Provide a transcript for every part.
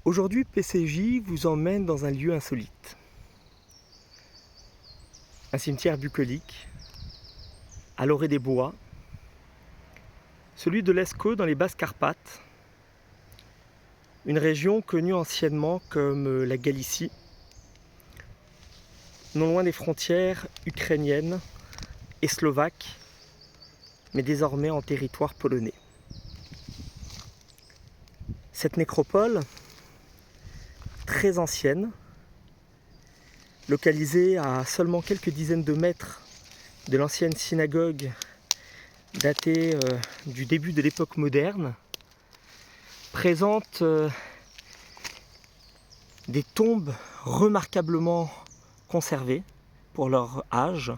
Aujourd'hui, PCJ vous emmène dans un lieu insolite. Un cimetière bucolique, à l'orée des bois, celui de l'Escaut dans les Basses-Carpates, une région connue anciennement comme la Galicie, non loin des frontières ukrainiennes et slovaques, mais désormais en territoire polonais. Cette nécropole, très ancienne, localisée à seulement quelques dizaines de mètres de l'ancienne synagogue datée du début de l'époque moderne, présente des tombes remarquablement conservées pour leur âge,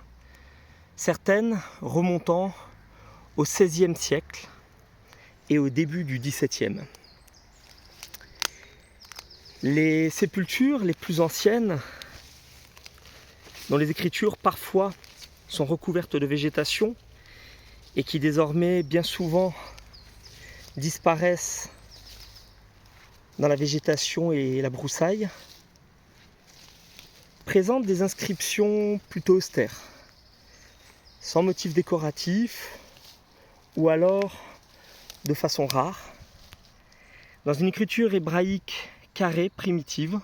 certaines remontant au XVIe siècle et au début du XVIIe. Les sépultures les plus anciennes, dont les écritures parfois sont recouvertes de végétation et qui désormais bien souvent disparaissent dans la végétation et la broussaille, présentent des inscriptions plutôt austères, sans motifs décoratifs ou alors de façon rare, dans une écriture hébraïque carrée, primitive,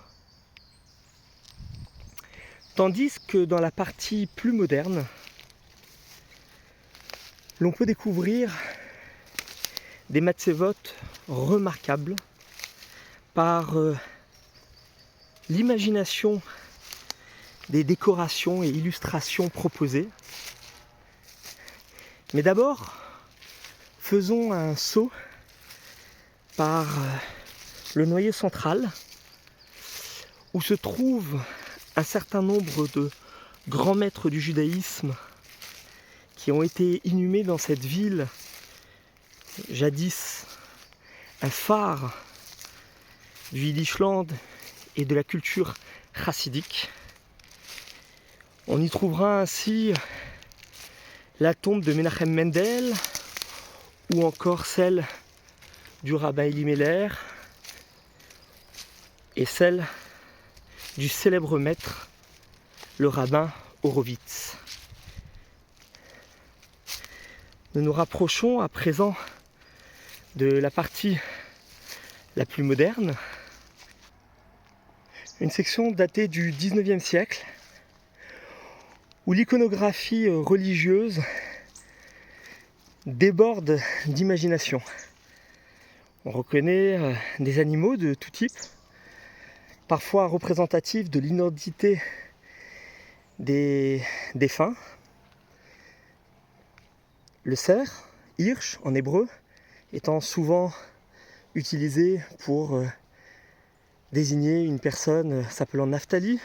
tandis que dans la partie plus moderne, l'on peut découvrir des matzevot remarquables par l'imagination des décorations et illustrations proposées. Mais d'abord, faisons un saut par le noyau central, où se trouvent un certain nombre de grands maîtres du judaïsme qui ont été inhumés dans cette ville, jadis un phare du Yiddishland et de la culture chassidique. On y trouvera ainsi la tombe de Menachem Mendel ou encore celle du rabbin Elimelech et celle du célèbre maître, le rabbin Horowitz. Nous nous rapprochons à présent de la partie la plus moderne, une section datée du XIXe siècle, où l'iconographie religieuse déborde d'imagination. On reconnaît des animaux de tout type, parfois représentatifs de l'inordité des défunts. Le cerf, hirsch en hébreu, étant souvent utilisé pour désigner une personne s'appelant Naphtali.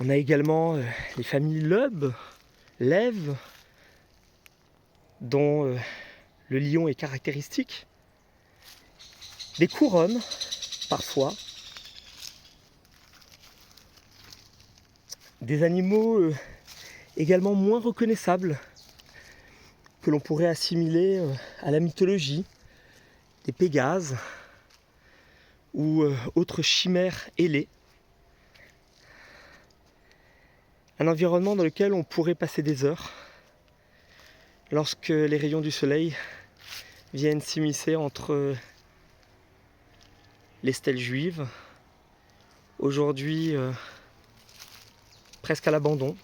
On a également les familles Loeb, Lev, dont le lion est caractéristique. Des couronnes, parfois. Des animaux également moins reconnaissables, que l'on pourrait assimiler à la mythologie, des pégases ou autres chimères ailées. Un environnement dans lequel on pourrait passer des heures lorsque les rayons du soleil viennent s'immiscer entre les stèles juives, aujourd'hui presque à l'abandon.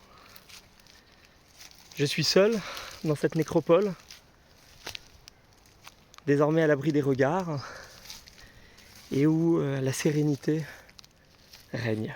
Je suis seul dans cette nécropole, désormais à l'abri des regards, et où la sérénité règne.